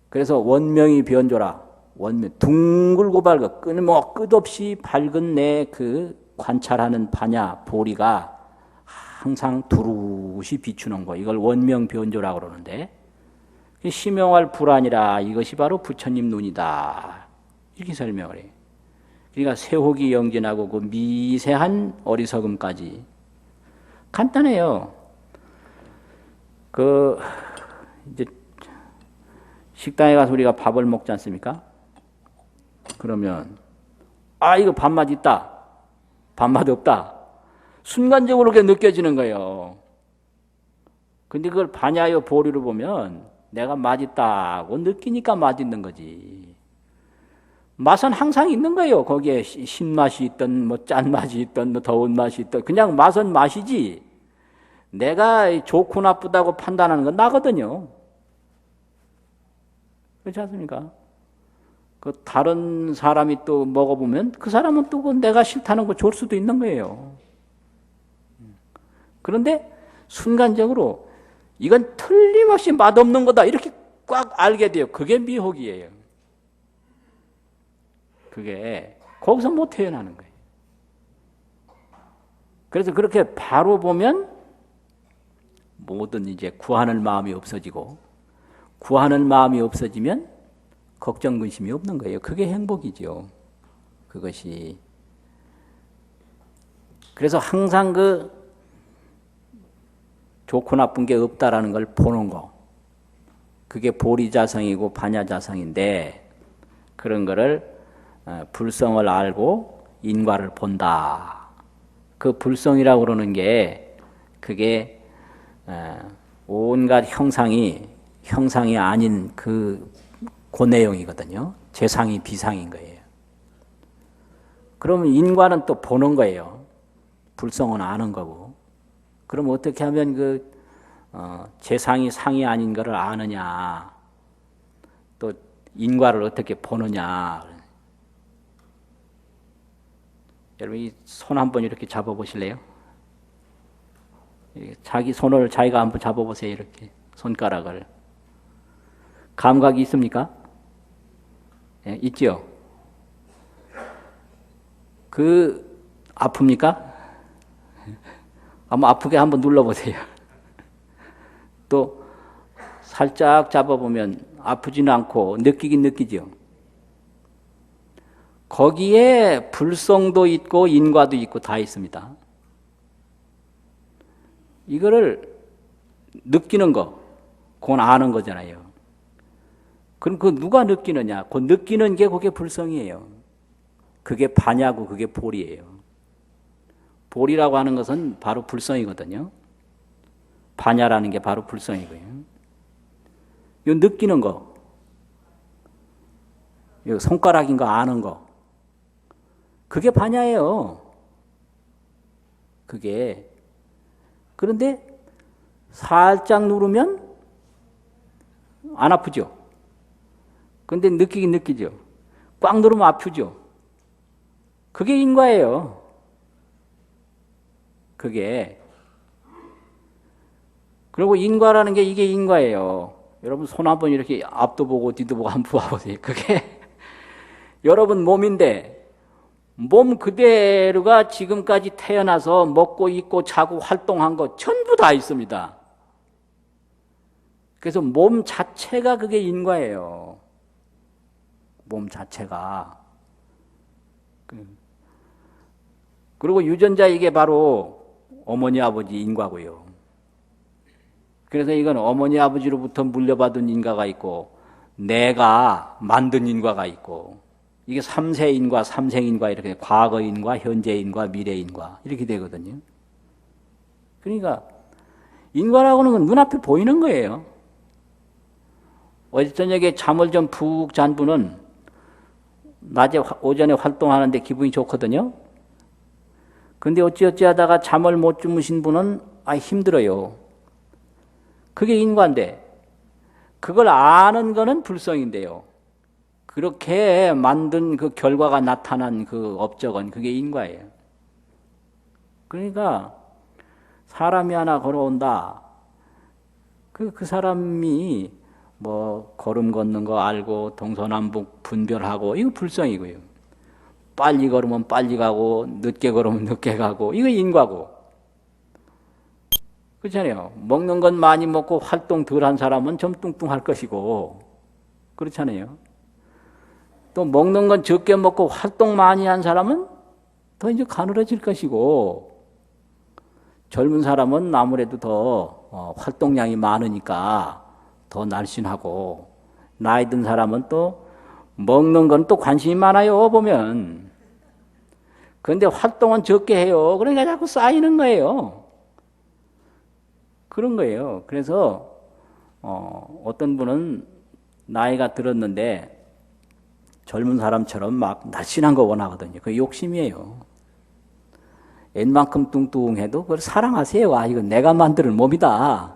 그래서 원명이 변조라. 원명 둥글고 밝아 끝없이 밝은 내 그 관찰하는 파냐 보리가 항상 두루시 비추는 거. 이걸 원명 변조라고 그러는데 심용할 불안이라 이것이 바로 부처님 눈이다. 이렇게 설명을 해요. 그러니까 세혹이 영진하고 그 미세한 어리석음까지 간단해요. 이제 식당에 가서 우리가 밥을 먹지 않습니까? 그러면 이거 밥맛 있다. 밥맛 없다. 순간적으로 그게 느껴지는 거예요. 근데 그걸 반야여 보리로 보면 내가 맛있다고 느끼니까 맛있는 거지. 맛은 항상 있는 거예요. 거기에 신맛이 있든 뭐 짠맛이 있든 뭐 더운 맛이 있든 그냥 맛은 맛이지. 내가 좋고 나쁘다고 판단하는 건 나거든요. 그렇지 않습니까? 그 다른 사람이 또 먹어보면 그 사람은 또 내가 싫다는 거 줄 수도 있는 거예요. 그런데 순간적으로 이건 틀림없이 맛없는 거다 이렇게 꽉 알게 돼요. 그게 미혹이에요. 그게 거기서 못 태어나는 거예요. 그래서 그렇게 바로 보면 모든 이제 구하는 마음이 없어지고 구하는 마음이 없어지면 걱정 근심이 없는 거예요. 그게 행복이죠. 그것이. 그래서 항상 그 좋고 나쁜 게 없다라는 걸 보는 거. 그게 보리자성이고 반야자성인데 그런 거를 불성을 알고 인과를 본다. 그 불성이라고 그러는 게 그게 온갖 형상이 아닌 그 내용이거든요. 재상이 비상인 거예요. 그러면 인과는 또 보는 거예요. 불성은 아는 거고. 그럼 어떻게 하면 그 재상이 상이 아닌 거를 아느냐. 또 인과를 어떻게 보느냐. 여러분 이 손 한번 이렇게 잡아보실래요? 자기 손을 자기가 한번 잡아보세요. 이렇게 손가락을. 감각이 있습니까? 예, 있죠? 아픕니까? 한번 아프게 한번 눌러보세요. 또 살짝 잡아보면 아프지는 않고 느끼긴 느끼죠. 거기에 불성도 있고 인과도 있고 다 있습니다. 이거를 느끼는 거, 그건 아는 거잖아요. 그럼 그 누가 느끼느냐? 그 느끼는 게 그게 불성이에요. 그게 반야고 그게 보리예요. 보리라고 하는 것은 바로 불성이거든요. 반야라는 게 바로 불성이고요. 이 느끼는 거, 이 손가락인 거 아는 거, 그게 반야예요. 그게. 그런데 살짝 누르면 안 아프죠? 근데 느끼긴 느끼죠? 꽉 누르면 아프죠? 그게 인과예요. 그게. 그리고 인과라는 게 이게 인과예요. 여러분 손 한번 이렇게 앞도 보고 뒤도 보고 한번 봐보세요. 그게 여러분 몸인데 몸 그대로가 지금까지 태어나서 먹고 입고 자고 활동한 거 전부 다 있습니다. 그래서 몸 자체가 그게 인과예요. 몸 자체가. 그리고 유전자 이게 바로 어머니 아버지 인과고요. 그래서 이건 어머니 아버지로부터 물려받은 인과가 있고 내가 만든 인과가 있고 이게 삼세 인과, 삼생 인과 이렇게 과거 인과, 현재 인과, 미래 인과 이렇게 되거든요. 그러니까 인과라고 하는 건 눈앞에 보이는 거예요. 어제 저녁에 잠을 좀 푹 잔 분은 낮에 오전에 활동하는데 기분이 좋거든요. 근데 어찌어찌 하다가 잠을 못 주무신 분은 힘들어요. 그게 인과인데 그걸 아는 거는 불성인데요. 그렇게 만든 그 결과가 나타난 그 업적은 그게 인과예요. 그러니까 사람이 하나 걸어온다. 그 사람이 뭐 걸음 걷는 거 알고 동서남북 분별하고 이거 불성이고요. 빨리 걸으면 빨리 가고 늦게 걸으면 늦게 가고 이거 인과고. 그렇잖아요. 먹는 건 많이 먹고 활동 덜한 사람은 좀 뚱뚱할 것이고 그렇잖아요. 또 먹는 건 적게 먹고 활동 많이 한 사람은 더 이제 가늘어질 것이고 젊은 사람은 아무래도 더 활동량이 많으니까 더 날씬하고 나이 든 사람은 또 먹는 건 또 관심이 많아요 보면. 그런데 활동은 적게 해요. 그러니까 자꾸 쌓이는 거예요. 그런 거예요. 그래서 어떤 분은 나이가 들었는데 젊은 사람처럼 막 날씬한 거 원하거든요. 그게 욕심이에요. 옛만큼 뚱뚱해도 그걸 사랑하세요. 이건 내가 만드는 몸이다.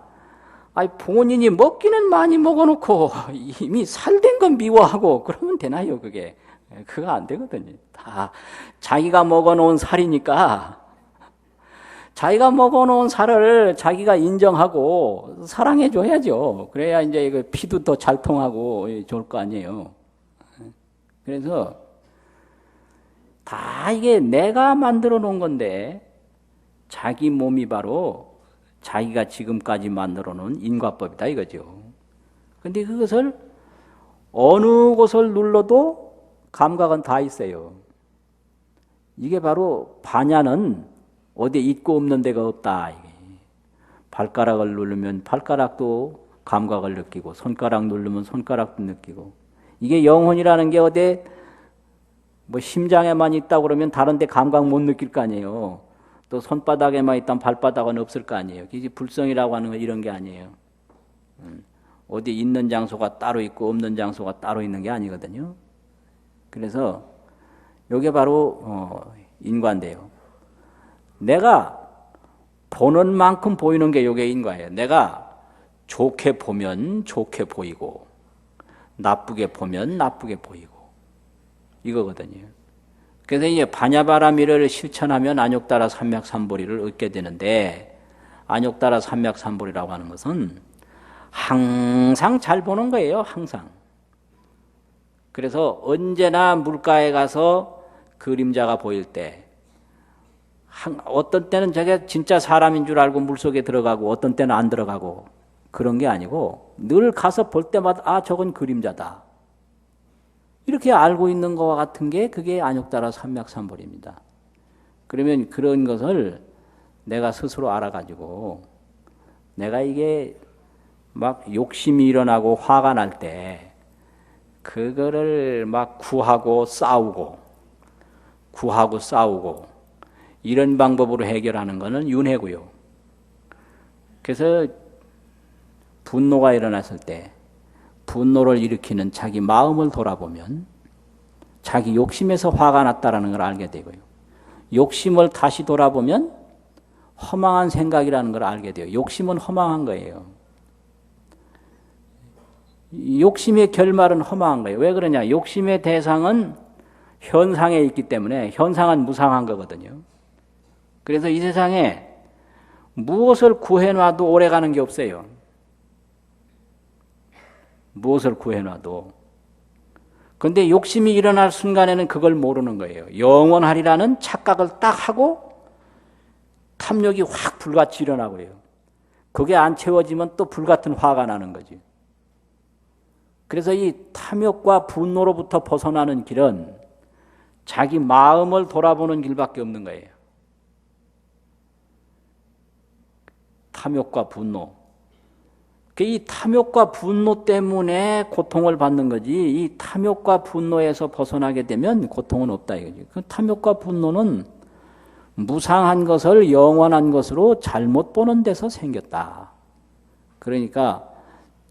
본인이 먹기는 많이 먹어놓고 이미 살된 건 미워하고 그러면 되나요, 그게? 그거 안 되거든요. 다 자기가 먹어놓은 살이니까 자기가 먹어놓은 살을 자기가 인정하고 사랑해줘야죠. 그래야 이제 이거 피도 더 잘 통하고 좋을 거 아니에요. 그래서 다 이게 내가 만들어 놓은 건데 자기 몸이 바로 자기가 지금까지 만들어 놓은 인과법이다 이거죠. 근데 그것을 어느 곳을 눌러도 감각은 다 있어요. 이게 바로 반야는 어디에 있고 없는 데가 없다. 이게. 발가락을 누르면 발가락도 감각을 느끼고 손가락 누르면 손가락도 느끼고 이게 영혼이라는 게 어디 뭐 심장에만 있다고 그러면 다른 데 감각 못 느낄 거 아니에요. 또 손바닥에만 있다면 발바닥은 없을 거 아니에요. 이게 불성이라고 하는 건 이런 게 아니에요. 어디 있는 장소가 따로 있고 없는 장소가 따로 있는 게 아니거든요. 그래서 이게 바로 인과인데요. 내가 보는 만큼 보이는 게 이게 인과예요. 내가 좋게 보면 좋게 보이고 나쁘게 보면 나쁘게 보이고 이거거든요. 그래서 이제 반야바라미를 실천하면 안욕따라 삼맥삼보리를 얻게 되는데 안욕따라 삼맥삼보리라고 하는 것은 항상 잘 보는 거예요. 항상. 그래서 언제나 물가에 가서 그림자가 보일 때 어떤 때는 저게 진짜 사람인 줄 알고 물속에 들어가고 어떤 때는 안 들어가고 그런 게 아니고 늘 가서 볼 때마다 저건 그림자다. 이렇게 알고 있는 것과 같은 게 그게 안욕따라 삼맥삼보리입니다. 그러면 그런 것을 내가 스스로 알아가지고 내가 이게 막 욕심이 일어나고 화가 날 때 그거를 막 구하고 싸우고 이런 방법으로 해결하는 것은 윤회고요. 그래서 분노가 일어났을 때 분노를 일으키는 자기 마음을 돌아보면 자기 욕심에서 화가 났다는 걸 알게 되고요. 욕심을 다시 돌아보면 허망한 생각이라는 걸 알게 돼요. 욕심은 허망한 거예요. 욕심의 결말은 허망한 거예요. 왜 그러냐? 욕심의 대상은 현상에 있기 때문에 현상은 무상한 거거든요. 그래서 이 세상에 무엇을 구해놔도 오래가는 게 없어요. 무엇을 구해놔도. 그런데 욕심이 일어날 순간에는 그걸 모르는 거예요. 영원하리라는 착각을 딱 하고 탐욕이 확 불같이 일어나고요. 그게 안 채워지면 또 불같은 화가 나는 거지. 그래서 이 탐욕과 분노로부터 벗어나는 길은 자기 마음을 돌아보는 길밖에 없는 거예요. 탐욕과 분노. 이 탐욕과 분노 때문에 고통을 받는 거지, 이 탐욕과 분노에서 벗어나게 되면 고통은 없다 이거지. 그 탐욕과 분노는 무상한 것을 영원한 것으로 잘못 보는 데서 생겼다. 그러니까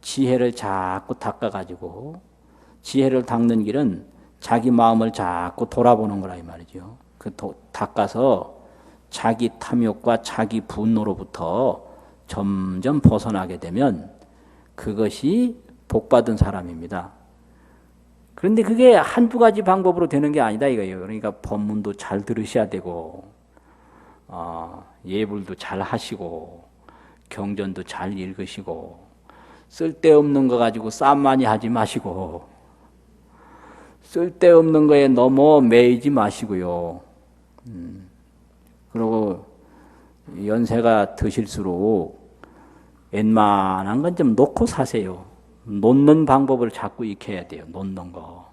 지혜를 자꾸 닦아가지고, 지혜를 닦는 길은 자기 마음을 자꾸 돌아보는 거라 이 말이죠. 닦아서 자기 탐욕과 자기 분노로부터 점점 벗어나게 되면 그것이 복받은 사람입니다. 그런데 그게 한두 가지 방법으로 되는 게 아니다 이거예요. 그러니까 법문도 잘 들으셔야 되고, 예불도 잘 하시고, 경전도 잘 읽으시고, 쓸데없는 거 가지고 싸움 많이 하지 마시고, 쓸데없는 거에 너무 매이지 마시고요. 그리고 연세가 드실수록 웬만한 건 좀 놓고 사세요. 놓는 방법을 자꾸 익혀야 돼요. 놓는 거.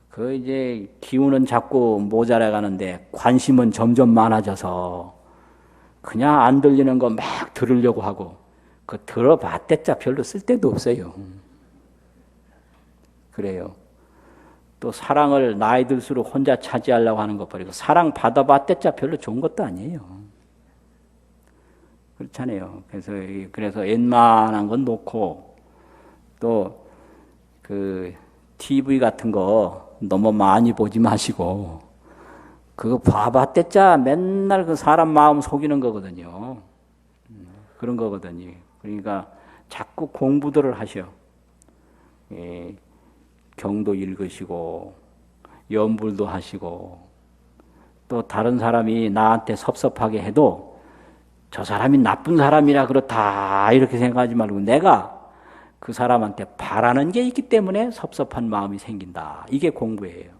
그 이제 기운은 자꾸 모자라 가는데 관심은 점점 많아져서 그냥 안 들리는 거 막 들으려고 하고, 그 들어봤댔자 별로 쓸데도 없어요. 그래요. 또 사랑을 나이 들수록 혼자 차지하려고 하는 것 버리고, 사랑 받아봤댔자 별로 좋은 것도 아니에요. 그렇잖아요. 그래서 웬만한 건 놓고, 또 그 TV 같은 거 너무 많이 보지 마시고, 그거 봐봤댔자 맨날 그 사람 마음 속이는 거거든요. 그런 거거든요. 그러니까 자꾸 공부들을 하셔. 예, 경도 읽으시고, 연불도 하시고, 또 다른 사람이 나한테 섭섭하게 해도 저 사람이 나쁜 사람이라 그렇다 이렇게 생각하지 말고, 내가 그 사람한테 바라는 게 있기 때문에 섭섭한 마음이 생긴다. 이게 공부예요.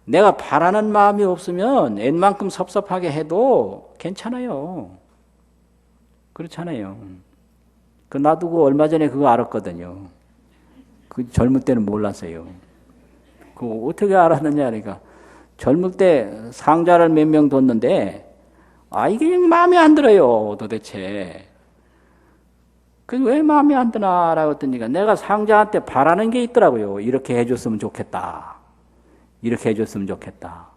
내가 바라는 마음이 없으면 웬만큼 섭섭하게 해도 괜찮아요. 그렇잖아요. 나도 그 얼마 전에 그거 알았거든요. 그 젊을 때는 몰랐어요. 그거 어떻게 알았느냐, 그러니까 젊을 때 상자를 몇 명 뒀는데, 이게 마음에 안 들어요, 도대체. 왜 마음에 안 드나라고 했더니, 내가 상자한테 바라는 게 있더라고요. 이렇게 해줬으면 좋겠다. 이렇게 해줬으면 좋겠다.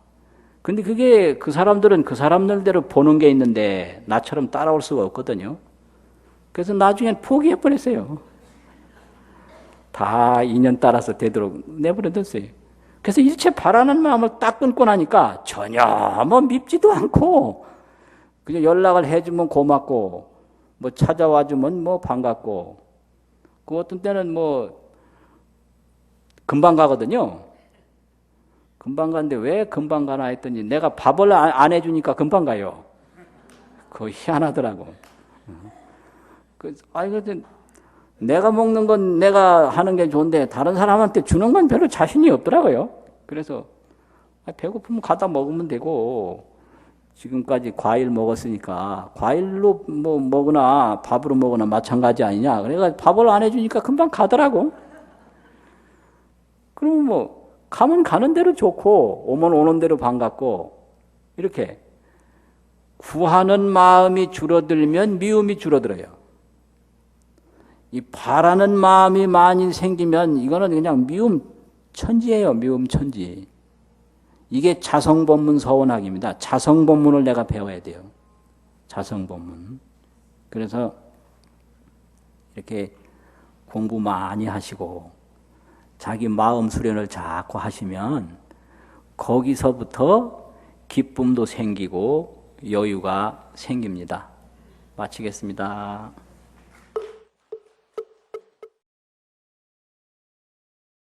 근데 그게 그 사람들은 그 사람들대로 보는 게 있는데 나처럼 따라올 수가 없거든요. 그래서 나중엔 포기해버렸어요. 다 인연 따라서 되도록 내버려뒀어요. 그래서 일체 바라는 마음을 딱 끊고 나니까 전혀 밉지도 않고, 그냥 연락을 해주면 고맙고, 찾아와주면 반갑고, 그 어떤 때는 금방 가거든요. 금방 가는데 왜 금방 가나 했더니 내가 밥을 안 해주니까 금방 가요. 그거 희한하더라고. 내가 먹는 건 내가 하는 게 좋은데 다른 사람한테 주는 건 별로 자신이 없더라고요. 그래서 배고프면 가다 먹으면 되고, 지금까지 과일 먹었으니까 과일로 먹으나 밥으로 먹으나 마찬가지 아니냐. 그래서 밥을 안 해주니까 금방 가더라고. 그러면 가면 가는 대로 좋고, 오면 오는 대로 반갑고, 이렇게 구하는 마음이 줄어들면 미움이 줄어들어요. 이 바라는 마음이 많이 생기면 이거는 그냥 미움 천지예요. 미움 천지. 이게 자성법문 서원학입니다. 자성법문을 내가 배워야 돼요. 자성법문. 그래서 이렇게 공부 많이 하시고 자기 마음 수련을 자꾸 하시면 거기서부터 기쁨도 생기고 여유가 생깁니다. 마치겠습니다.